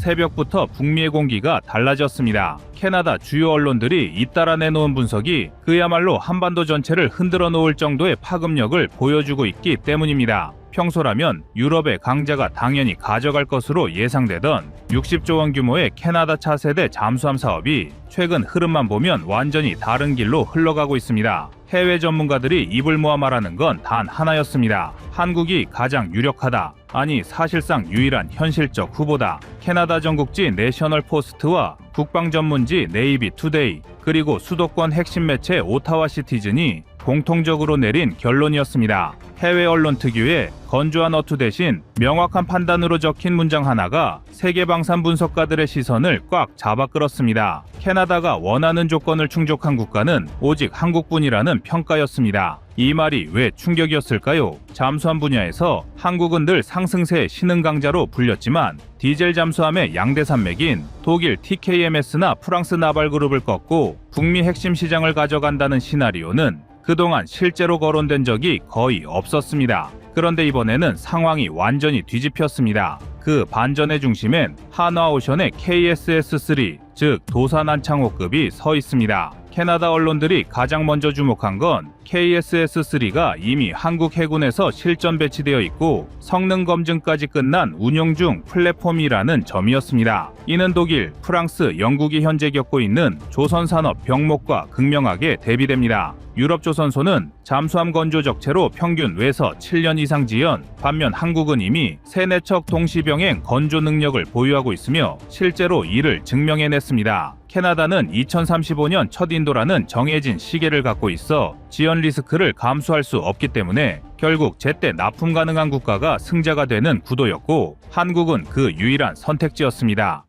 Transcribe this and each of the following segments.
새벽부터 북미의 공기가 달라졌습니다. 캐나다 주요 언론들이 잇따라 내놓은 분석이 그야말로 한반도 전체를 흔들어 놓을 정도의 파급력을 보여주고 있기 때문입니다. 평소라면 유럽의 강자가 당연히 가져갈 것으로 예상되던 60조 원 규모의 캐나다 차세대 잠수함 사업이 최근 흐름만 보면 완전히 다른 길로 흘러가고 있습니다. 해외 전문가들이 입을 모아 말하는 건 단 하나였습니다. 한국이 가장 유력하다. 아니 사실상 유일한 현실적 후보다. 캐나다 전국지 내셔널 포스트와 국방 전문지 네이비 투데이 그리고 수도권 핵심 매체 오타와 시티즌이 공통적으로 내린 결론이었습니다. 해외 언론 특유의 건조한 어투 대신 명확한 판단으로 적힌 문장 하나가 세계 방산 분석가들의 시선을 꽉 잡아 끌었습니다. 캐나다가 원하는 조건을 충족한 국가는 오직 한국뿐이라는 평가였습니다. 이 말이 왜 충격이었을까요? 잠수함 분야에서 한국은 늘 상승세의 신흥 강자로 불렸지만 디젤 잠수함의 양대 산맥인 독일 TKMS나 프랑스 나발그룹을 꺾고 북미 핵심 시장을 가져간다는 시나리오는 그동안 실제로 거론된 적이 거의 없었습니다. 그런데 이번에는 상황이 완전히 뒤집혔습니다. 그 반전의 중심엔 한화오션의 KSS-3, 즉 도산안창호급이 서 있습니다. 캐나다 언론들이 가장 먼저 주목한 건 KSS-3가 이미 한국 해군에서 실전 배치되어 있고 성능 검증까지 끝난 운용 중 플랫폼이라는 점이었습니다. 이는 독일, 프랑스, 영국이 현재 겪고 있는 조선산업 병목과 극명하게 대비됩니다. 유럽조선소는 잠수함 건조 적체로 평균 외서 7년 이상 지연, 반면 한국은 이미 3-4척 동시병행 건조 능력을 보유하고 있으며 실제로 이를 증명해냈습니다. 캐나다는 2035년 첫 인도라는 정해진 시계를 갖고 있어 지연 리스크를 감수할 수 없기 때문에 결국 제때 납품 가능한 국가가 승자가 되는 구도였고 한국은 그 유일한 선택지였습니다.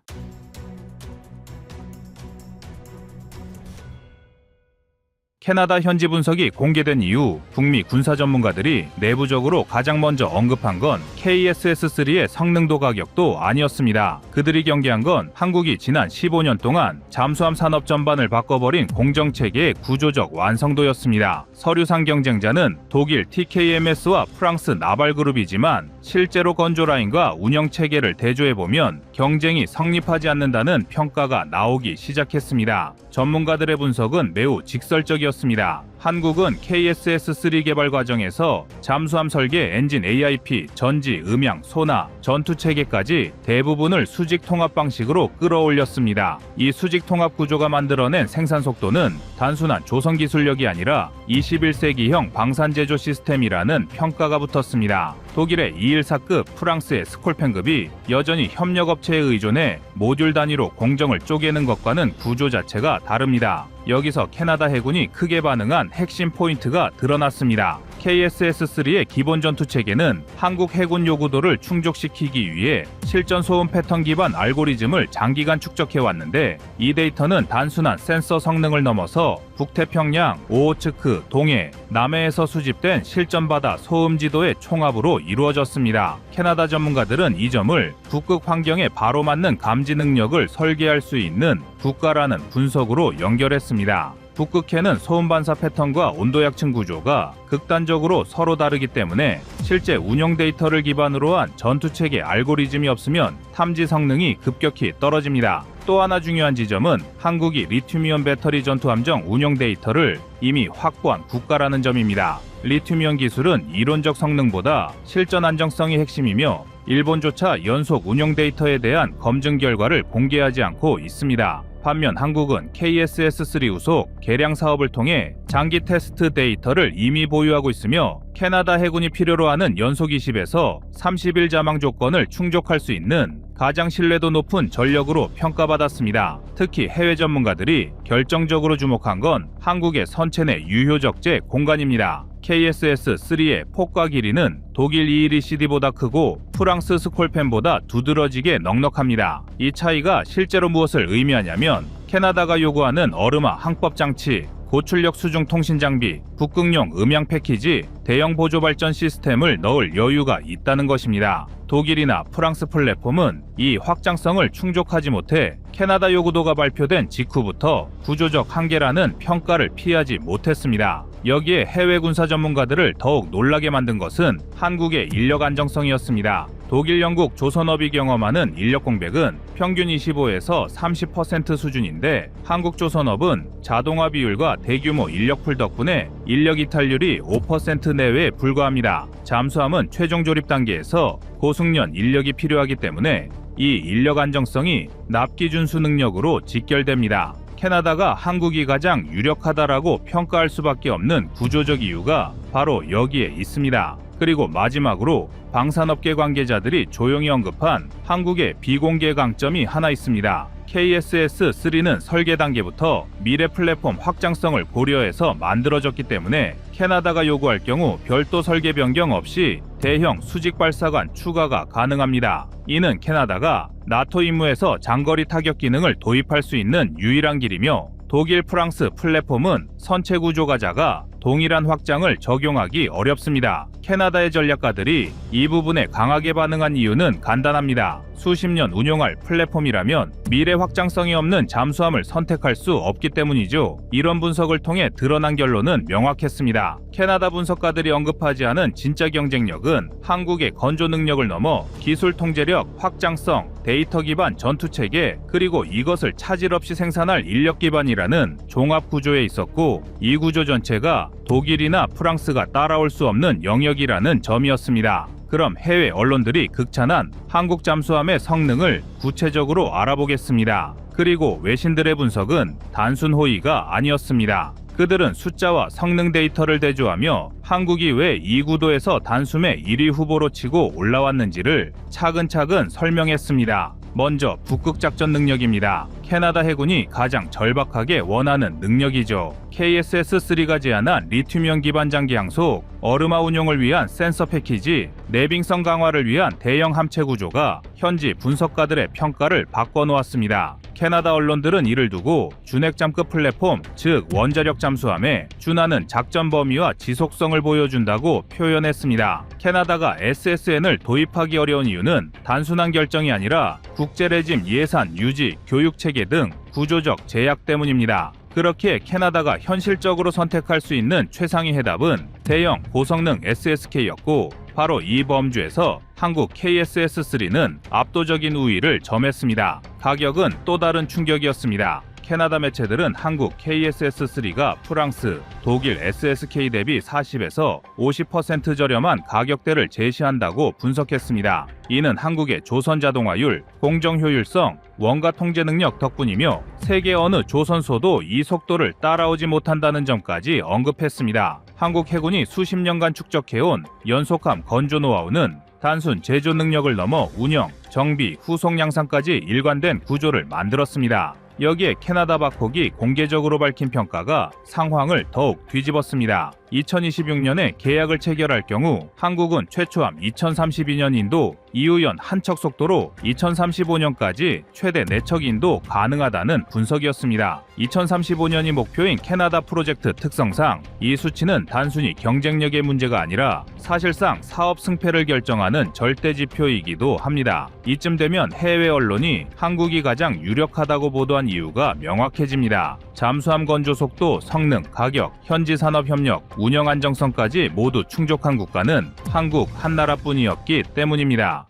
캐나다 현지 분석이 공개된 이후 북미 군사 전문가들이 내부적으로 가장 먼저 언급한 건 KSS-3의 성능도 가격도 아니었습니다. 그들이 경계한 건 한국이 지난 15년 동안 잠수함 산업 전반을 바꿔버린 공정체계의 구조적 완성도였습니다. 서류상 경쟁자는 독일 TKMS와 프랑스 나발그룹이지만 실제로 건조라인과 운영체계를 대조해보면 경쟁이 성립하지 않는다는 평가가 나오기 시작했습니다. 전문가들의 분석은 매우 직설적이었습니다. 한국은 KSS-3 개발 과정에서 잠수함 설계, 엔진 AIP, 전지, 음향, 소나, 전투체계까지 대부분을 수직 통합 방식으로 끌어올렸습니다. 이 수직 통합 구조가 만들어낸 생산 속도는 단순한 조선 기술력이 아니라 21세기형 방산 제조 시스템이라는 평가가 붙었습니다. 독일의 214급, 프랑스의 스콜펜급이 여전히 협력업체에 의존해 모듈 단위로 공정을 쪼개는 것과는 구조 자체가 다릅니다. 여기서 캐나다 해군이 크게 반응한 핵심 포인트가 드러났습니다. KSS-3의 기본 전투 체계는 한국 해군 요구도를 충족시키기 위해 실전 소음 패턴 기반 알고리즘을 장기간 축적해왔는데 이 데이터는 단순한 센서 성능을 넘어서 북태평양, 오호츠크, 동해, 남해에서 수집된 실전 바다 소음 지도의 총합으로 이루어졌습니다. 캐나다 전문가들은 이 점을 북극 환경에 바로 맞는 감지 능력을 설계할 수 있는 국가라는 분석으로 연결했습니다. 북극해는 소음 반사 패턴과 온도 약층 구조가 극단적으로 서로 다르기 때문에 실제 운영 데이터를 기반으로 한 전투체계 알고리즘이 없으면 탐지 성능이 급격히 떨어집니다. 또 하나 중요한 지점은 한국이 리튬이온 배터리 전투함정 운영 데이터를 이미 확보한 국가라는 점입니다. 리튬이온 기술은 이론적 성능보다 실전 안정성이 핵심이며 일본조차 연속 운영 데이터에 대한 검증 결과를 공개하지 않고 있습니다. 반면 한국은 KSS-3 후속 개량 사업을 통해 장기 테스트 데이터를 이미 보유하고 있으며 캐나다 해군이 필요로 하는 연속 20에서 30일 자망 조건을 충족할 수 있는 가장 신뢰도 높은 전력으로 평가받았습니다. 특히 해외 전문가들이 결정적으로 주목한 건 한국의 선체 내 유효적재 공간입니다. KSS-3의 폭과 길이는 독일 212CD보다 크고 프랑스 스콜펜보다 두드러지게 넉넉합니다. 이 차이가 실제로 무엇을 의미하냐면 캐나다가 요구하는 얼음화 항법 장치, 고출력 수중 통신 장비, 북극용 음향 패키지, 대형 보조 발전 시스템을 넣을 여유가 있다는 것입니다. 독일이나 프랑스 플랫폼은 이 확장성을 충족하지 못해 캐나다 요구도가 발표된 직후부터 구조적 한계라는 평가를 피하지 못했습니다. 여기에 해외 군사 전문가들을 더욱 놀라게 만든 것은 한국의 인력 안정성이었습니다. 독일, 영국, 조선업이 경험하는 인력 공백은 평균 25에서 30% 수준인데 한국 조선업은 자동화 비율과 대규모 인력풀 덕분에 인력 이탈률이 5% 내외에 불과합니다. 잠수함은 최종 조립 단계에서 고숙련 인력이 필요하기 때문에 이 인력 안정성이 납기 준수 능력으로 직결됩니다. 캐나다가 한국이 가장 유력하다라고 평가할 수밖에 없는 구조적 이유가 바로 여기에 있습니다. 그리고 마지막으로 방산업계 관계자들이 조용히 언급한 한국의 비공개 강점이 하나 있습니다. KSS-3는 설계 단계부터 미래 플랫폼 확장성을 고려해서 만들어졌기 때문에 캐나다가 요구할 경우 별도 설계 변경 없이 대형 수직 발사관 추가가 가능합니다. 이는 캐나다가 나토 임무에서 장거리 타격 기능을 도입할 수 있는 유일한 길이며 독일, 프랑스 플랫폼은 선체 구조가 작아 동일한 확장을 적용하기 어렵습니다. 캐나다의 전략가들이 이 부분에 강하게 반응한 이유는 간단합니다. 수십 년 운용할 플랫폼이라면 미래 확장성이 없는 잠수함을 선택할 수 없기 때문이죠. 이런 분석을 통해 드러난 결론은 명확했습니다. 캐나다 분석가들이 언급하지 않은 진짜 경쟁력은 한국의 건조 능력을 넘어 기술 통제력, 확장성, 데이터 기반 전투 체계, 그리고 이것을 차질 없이 생산할 인력 기반이라는 종합 구조에 있었고, 이 구조 전체가 독일이나 프랑스가 따라올 수 없는 영역이라는 점이었습니다. 그럼 해외 언론들이 극찬한 한국 잠수함의 성능을 구체적으로 알아보겠습니다. 그리고 외신들의 분석은 단순 호의가 아니었습니다. 그들은 숫자와 성능 데이터를 대조하며 한국이 왜 이 구도에서 단숨에 1위 후보로 치고 올라왔는지를 차근차근 설명했습니다. 먼저 북극 작전 능력입니다. 캐나다 해군이 가장 절박하게 원하는 능력이죠. KSS-3가 제안한 리튬이온 기반 장기 항속, 얼음화 운용을 위한 센서 패키지, 내빙성 강화를 위한 대형 함체 구조가 현지 분석가들의 평가를 바꿔놓았습니다. 캐나다 언론들은 이를 두고 준핵잠급 플랫폼, 즉 원자력 잠수함에 준하는 작전 범위와 지속성을 보여준다고 표현했습니다. 캐나다가 SSN을 도입하기 어려운 이유는 단순한 결정이 아니라 국제 레짐 예산 유지, 교육 체계 등 구조적 제약 때문입니다. 그렇게 캐나다가 현실적으로 선택할 수 있는 최상위 해답은 대형 고성능 SSK였고, 바로 이 범주에서 한국 KSS-3는 압도적인 우위를 점했습니다. 가격은 또 다른 충격이었습니다. 캐나다 매체들은 한국 KSS-3가 프랑스, 독일 SSK 대비 40에서 50% 저렴한 가격대를 제시한다고 분석했습니다. 이는 한국의 조선 자동화율, 공정 효율성, 원가 통제 능력 덕분이며 세계 어느 조선소도 이 속도를 따라오지 못한다는 점까지 언급했습니다. 한국 해군이 수십 년간 축적해온 연속함 건조 노하우는 단순 제조 능력을 넘어 운영, 정비, 후속 양산까지 일관된 구조를 만들었습니다. 여기에 캐나다 박혹이 공개적으로 밝힌 평가가 상황을 더욱 뒤집었습니다. 2026년에 계약을 체결할 경우 한국은 최초함 2032년 인도, 이후연 한 척 속도로 2035년까지 최대 4척 인도 가능하다는 분석이었습니다. 2035년이 목표인 캐나다 프로젝트 특성상 이 수치는 단순히 경쟁력의 문제가 아니라 사실상 사업 승패를 결정하는 절대 지표이기도 합니다. 이쯤 되면 해외 언론이 한국이 가장 유력하다고 보도한 이유가 명확해집니다. 잠수함 건조 속도, 성능, 가격, 현지 산업 협력, 운영 안정성까지 모두 충족한 국가는 한국 한 나라뿐이었기 때문입니다.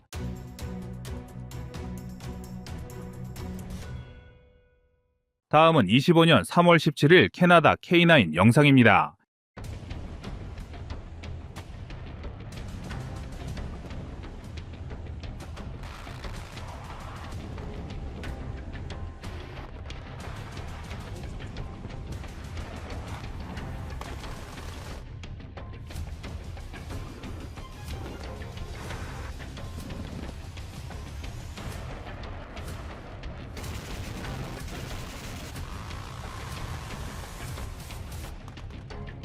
다음은 25년 3월 17일 캐나다 K9 영상입니다.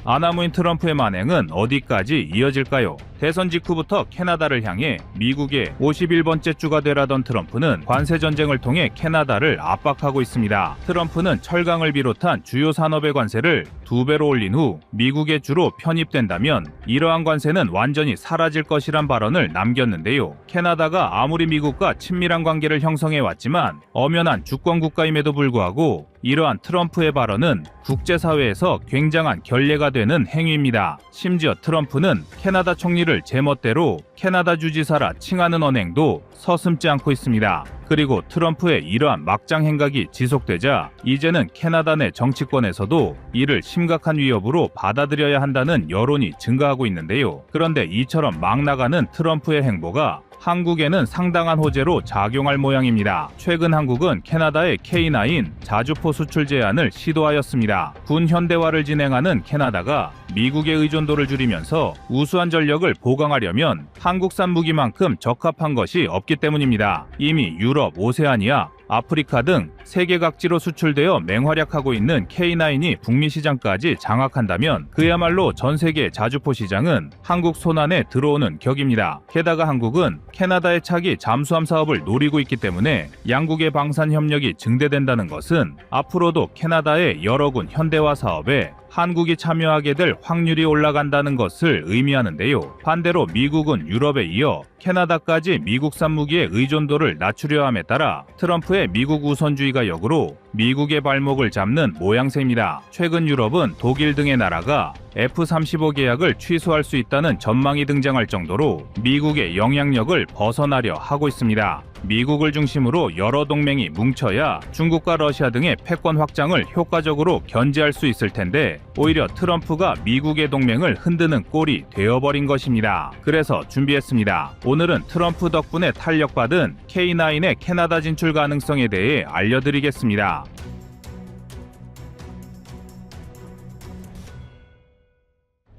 아나무인 트럼프의 만행은 어디까지 이어질까요? 대선 직후부터 캐나다를 향해 미국의 51번째 주가 되라던 트럼프는 관세 전쟁을 통해 캐나다를 압박하고 있습니다. 트럼프는 철강을 비롯한 주요 산업의 관세를 2배로 올린 후 미국의 주로 편입된다면 이러한 관세는 완전히 사라질 것이란 발언을 남겼는데요. 캐나다가 아무리 미국과 친밀한 관계를 형성해 왔지만 엄연한 주권 국가임에도 불구하고 이러한 트럼프의 발언은 국제사회에서 굉장한 결례가 되는 행위입니다. 심지어 트럼프는 캐나다 총리를 제멋대로 캐나다 주지사라 칭하는 언행도 서슴지 않고 있습니다. 그리고 트럼프의 이러한 막장 행각이 지속되자 이제는 캐나다 내 정치권에서도 이를 심각한 위협으로 받아들여야 한다는 여론이 증가하고 있는데요. 그런데 이처럼 막 나가는 트럼프의 행보가 한국에는 상당한 호재로 작용할 모양입니다. 최근 한국은 캐나다의 K9 자주포 수출 제한을 시도하였습니다. 군 현대화를 진행하는 캐나다가 미국의 의존도를 줄이면서 우수한 전력을 보강하려면 한국산 무기만큼 적합한 것이 없기 때문입니다. 이미 유럽, 오세아니아, 아프리카 등 세계 각지로 수출되어 맹활약하고 있는 K9이 북미 시장까지 장악한다면 그야말로 전 세계 자주포 시장은 한국 손안에 들어오는 격입니다. 게다가 한국은 캐나다의 차기 잠수함 사업을 노리고 있기 때문에 양국의 방산 협력이 증대된다는 것은 앞으로도 캐나다의 여러 군 현대화 사업에 한국이 참여하게 될 확률이 올라간다는 것을 의미하는데요. 반대로 미국은 유럽에 이어 캐나다까지 미국산 무기의 의존도를 낮추려 함에 따라 트럼프의 미국 우선주의가 역으로 미국의 발목을 잡는 모양새입니다. 최근 유럽은 독일 등의 나라가 F-35 계약을 취소할 수 있다는 전망이 등장할 정도로 미국의 영향력을 벗어나려 하고 있습니다. 미국을 중심으로 여러 동맹이 뭉쳐야 중국과 러시아 등의 패권 확장을 효과적으로 견제할 수 있을 텐데 오히려 트럼프가 미국의 동맹을 흔드는 꼴이 되어버린 것입니다. 그래서 준비했습니다. 오늘은 트럼프 덕분에 탄력받은 K9의 캐나다 진출 가능성에 대해 알려드리겠습니다.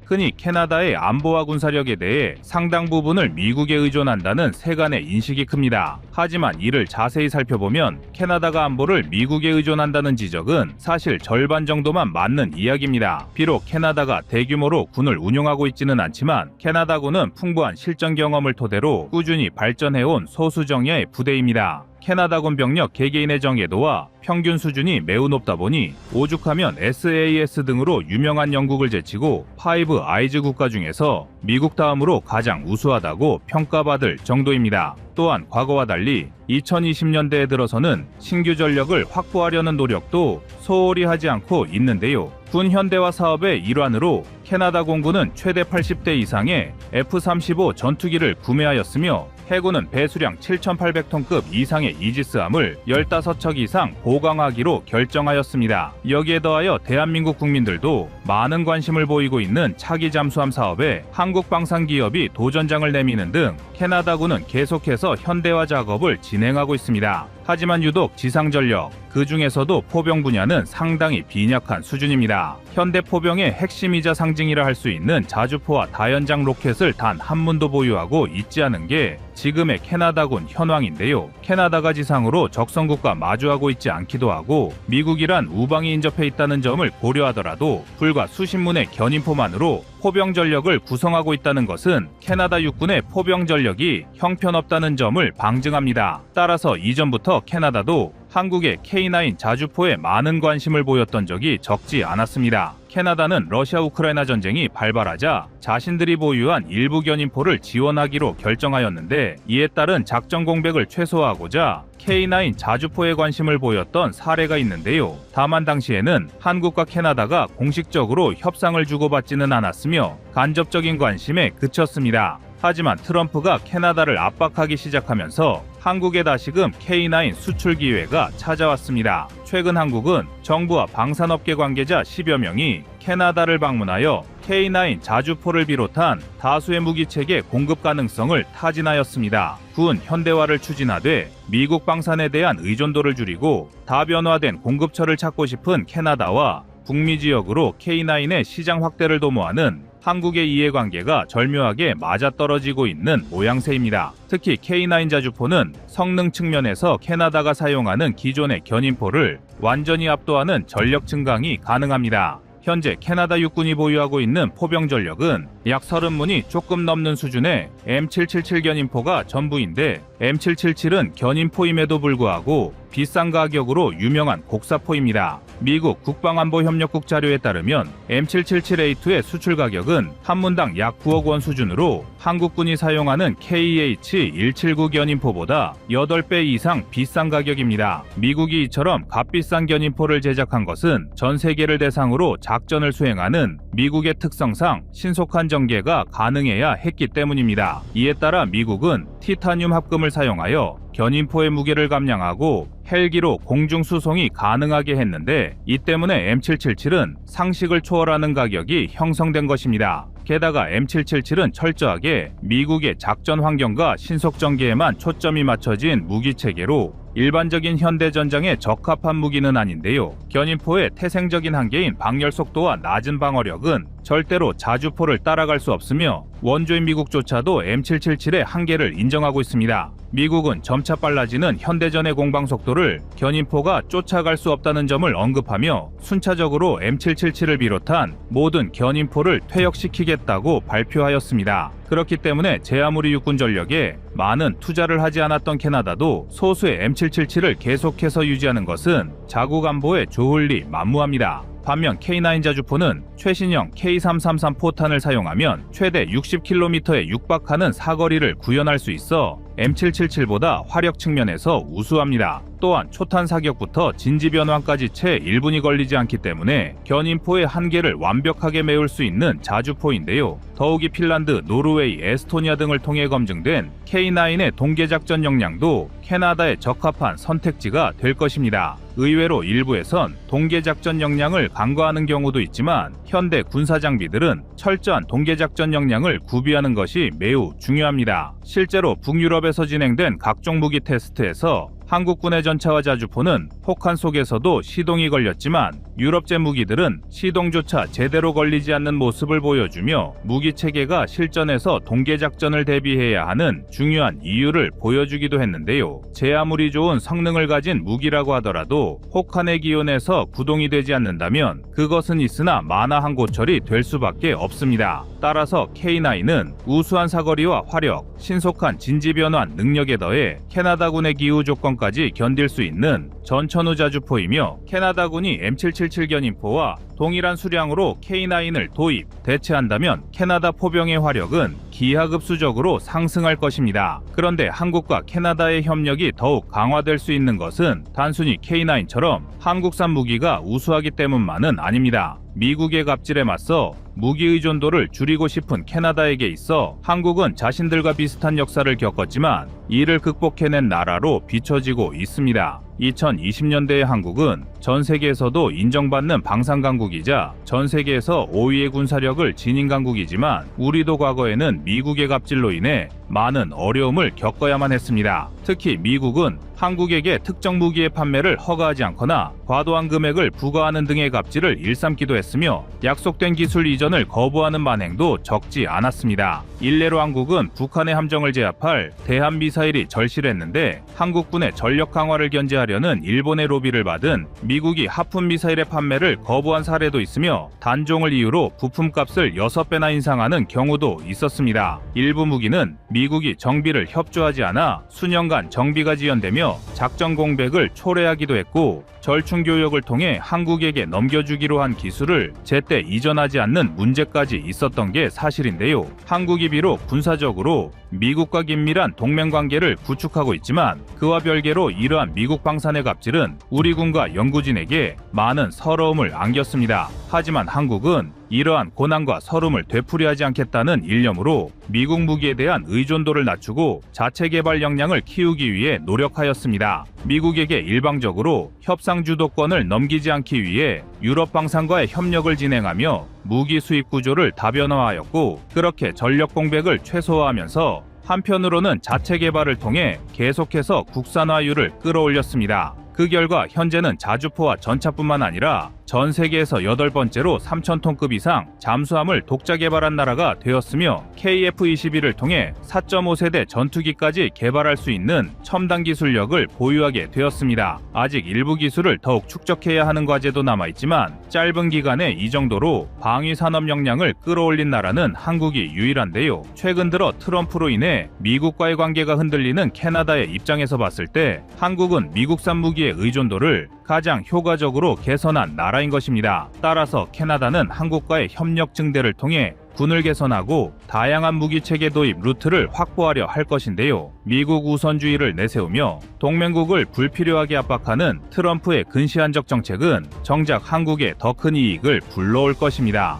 흔히 캐나다의 안보와 군사력에 대해 상당 부분을 미국에 의존한다는 세간의 인식이 큽니다. 하지만 이를 자세히 살펴보면 캐나다가 안보를 미국에 의존한다는 지적은 사실 절반 정도만 맞는 이야기입니다. 비록 캐나다가 대규모로 군을 운용하고 있지는 않지만 캐나다군은 풍부한 실전 경험을 토대로 꾸준히 발전해온 소수 정예의 부대입니다. 캐나다군 병력 개개인의 정예도와 평균 수준이 매우 높다 보니 오죽하면 SAS 등으로 유명한 영국을 제치고 파이브 아이즈 국가 중에서 미국 다음으로 가장 우수하다고 평가받을 정도입니다. 또한 과거와 달리 2020년대에 들어서는 신규 전력을 확보하려는 노력도 소홀히 하지 않고 있는데요. 군 현대화 사업의 일환으로 캐나다 공군은 최대 80대 이상의 F-35 전투기를 구매하였으며 해군은 배수량 7,800톤급 이상의 이지스함을 15척 이상 보강하기로 결정하였습니다. 여기에 더하여 대한민국 국민들도 많은 관심을 보이고 있는 차기 잠수함 사업에 한국 방산기업이 도전장을 내미는 등 캐나다군은 계속해서 현대화 작업을 진행하고 있습니다. 하지만 유독 지상전력, 그 중에서도 포병 분야는 상당히 빈약한 수준입니다. 현대 포병의 핵심이자 상징이라 할 수 있는 자주포와 다연장 로켓을 단 한 문도 보유하고 있지 않은 게 지금의 캐나다군 현황인데요. 캐나다가 지상으로 적성국과 마주하고 있지 않기도 하고 미국이란 우방이 인접해 있다는 점을 고려하더라도 불과 수십 문의 견인포만으로 포병 전력을 구성하고 있다는 것은 캐나다 육군의 포병 전력이 형편없다는 점을 방증합니다. 따라서 이전부터 캐나다도 한국의 K9 자주포에 많은 관심을 보였던 적이 적지 않았습니다. 캐나다는 러시아 우크라이나 전쟁이 발발하자 자신들이 보유한 일부 견인포를 지원하기로 결정하였는데 이에 따른 작전 공백을 최소화하고자 K9 자주포에 관심을 보였던 사례가 있는데요. 다만 당시에는 한국과 캐나다가 공식적으로 협상을 주고받지는 않았으며 간접적인 관심에 그쳤습니다. 하지만 트럼프가 캐나다를 압박하기 시작하면서 한국에 다시금 K9 수출 기회가 찾아왔습니다. 최근 한국은 정부와 방산업계 관계자 10여 명이 캐나다를 방문하여 K9 자주포를 비롯한 다수의 무기체계 공급 가능성을 타진하였습니다. 군 현대화를 추진하되 미국 방산에 대한 의존도를 줄이고 다변화된 공급처를 찾고 싶은 캐나다와 북미 지역으로 K9의 시장 확대를 도모하는 한국의 이해관계가 절묘하게 맞아떨어지고 있는 모양새입니다. 특히 K9 자주포는 성능 측면에서 캐나다가 사용하는 기존의 견인포를 완전히 압도하는 전력 증강이 가능합니다. 현재 캐나다 육군이 보유하고 있는 포병 전력은 약 30문이 조금 넘는 수준의 M777 견인포가 전부인데 M777은 견인포임에도 불구하고 비싼 가격으로 유명한 곡사포입니다. 미국 국방안보협력국 자료에 따르면 M777A2의 수출 가격은 한 문당 약 9억 원 수준으로 한국군이 사용하는 KH-179 견인포보다 8배 이상 비싼 가격입니다. 미국이 이처럼 값비싼 견인포를 제작한 것은 전 세계를 대상으로 작전을 수행하는 미국의 특성상 신속한 전개가 가능해야 했기 때문입니다. 이에 따라 미국은 티타늄 합금을 사용하여 견인포의 무게를 감량하고 헬기로 공중 수송이 가능하게 했는데, 이 때문에 M777은 상식을 초월하는 가격이 형성된 것입니다. 게다가 M777은 철저하게 미국의 작전 환경과 신속 전개에만 초점이 맞춰진 무기 체계로 일반적인 현대 전장에 적합한 무기는 아닌데요. 견인포의 태생적인 한계인 방열 속도와 낮은 방어력은 절대로 자주포를 따라갈 수 없으며 원조인 미국조차도 M777의 한계를 인정하고 있습니다. 미국은 점차 빨라지는 현대전의 공방 속도를 견인포가 쫓아갈 수 없다는 점을 언급하며 순차적으로 M777을 비롯한 모든 견인포를 퇴역시키겠다고 발표하였습니다. 그렇기 때문에 제 아무리 육군 전력에 많은 투자를 하지 않았던 캐나다도 소수의 M777을 계속해서 유지하는 것은 자국 안보에 좋을 리 만무합니다. 반면 K9 자주포는 최신형 K333 포탄을 사용하면 최대 60km에 육박하는 사거리를 구현할 수 있어 M777보다 화력 측면에서 우수합니다. 또한 초탄 사격부터 진지 변환까지 채 1분이 걸리지 않기 때문에 견인포의 한계를 완벽하게 메울 수 있는 자주포인데요. 더욱이 핀란드, 노르웨이, 에스토니아 등을 통해 검증된 K9의 동계작전 역량도 캐나다에 적합한 선택지가 될 것입니다. 의외로 일부에선 동계작전 역량을 간과하는 경우도 있지만 현대 군사장비들은 철저한 동계작전 역량을 구비하는 것이 매우 중요합니다. 실제로 북유럽에서 진행된 각종 무기 테스트에서 한국군의 전차와 자주포는 폭한 속에서도 시동이 걸렸지만 유럽제 무기들은 시동조차 제대로 걸리지 않는 모습을 보여주며 무기 체계가 실전에서 동계작전을 대비해야 하는 중요한 이유를 보여주기도 했는데요. 제 아무리 좋은 성능을 가진 무기라고 하더라도 혹한의 기온에서 구동이 되지 않는다면 그것은 있으나 마나한 고철이 될 수밖에 없습니다. 따라서 K9은 우수한 사거리와 화력, 신속한 진지 변환 능력에 더해 캐나다군의 기후 조건까지 견딜 수 있는 전천후 자주포이며 캐나다군이 M777 견인포와 동일한 수량으로 K9을 도입, 대체한다면 캐나다 포병의 화력은 기하급수적으로 상승할 것입니다. 그런데 한국과 캐나다의 협력이 더욱 강화될 수 있는 것은 단순히 K9처럼 한국산 무기가 우수하기 때문만은 아닙니다. 미국의 갑질에 맞서 무기 의존도를 줄이고 싶은 캐나다에게 있어 한국은 자신들과 비슷한 역사를 겪었지만 이를 극복해낸 나라로 비춰지고 있습니다. 2020년대의 한국은 전 세계에서도 인정받는 방산강국이자 전 세계에서 5위의 군사력을 지닌 강국이지만 우리도 과거에는 미국의 갑질로 인해 많은 어려움을 겪어야만 했습니다. 특히 미국은 한국에게 특정 무기의 판매를 허가하지 않거나 과도한 금액을 부과하는 등의 갑질을 일삼기도 했으며 약속된 기술 이전을 거부하는 만행도 적지 않았습니다. 일례로 한국은 북한의 함정을 제압할 대한미사일이 절실했는데 한국군의 전력 강화를 견제하려는 일본의 로비를 받은 미국이 하푼 미사일의 판매를 거부한 사례도 있으며 단종을 이유로 부품값을 6배나 인상하는 경우도 있었습니다. 일부 무기는 미국이 정비를 협조하지 않아 수년간 정비가 지연되며 작전 공백을 초래하기도 했고 절충 교역을 통해 한국에게 넘겨주기로 한 기술을 제때 이전하지 않는 문제까지 있었던 게 사실인데요. 한국이 비록 군사적으로 미국과 긴밀한 동맹관계를 구축하고 있지만 그와 별개로 이러한 미국 방산의 갑질은 우리 군과 연구진에게 많은 서러움을 안겼습니다. 하지만 한국은 이러한 고난과 서름을 되풀이하지 않겠다는 일념으로 미국 무기에 대한 의존도를 낮추고 자체 개발 역량을 키우기 위해 노력하였습니다. 미국에게 일방적으로 협상 주도권을 넘기지 않기 위해 유럽 방산과의 협력을 진행하며 무기 수입 구조를 다변화하였고 그렇게 전력 공백을 최소화하면서 한편으로는 자체 개발을 통해 계속해서 국산화율을 끌어올렸습니다. 그 결과 현재는 자주포와 전차뿐만 아니라 전 세계에서 8번째로 3,000톤급 이상 잠수함을 독자 개발한 나라가 되었으며 KF-21을 통해 4.5세대 전투기까지 개발할 수 있는 첨단 기술력을 보유하게 되었습니다. 아직 일부 기술을 더욱 축적해야 하는 과제도 남아있지만 짧은 기간에 이 정도로 방위 산업 역량을 끌어올린 나라는 한국이 유일한데요. 최근 들어 트럼프로 인해 미국과의 관계가 흔들리는 캐나다의 입장에서 봤을 때 한국은 미국산 무기의 의존도를 가장 효과적으로 개선한 나라인 것입니다. 따라서 캐나다는 한국과의 협력 증대를 통해 군을 개선하고 다양한 무기체계 도입 루트를 확보하려 할 것인데요. 미국 우선주의를 내세우며 동맹국을 불필요하게 압박하는 트럼프의 근시안적 정책은 정작 한국에 더 큰 이익을 불러올 것입니다.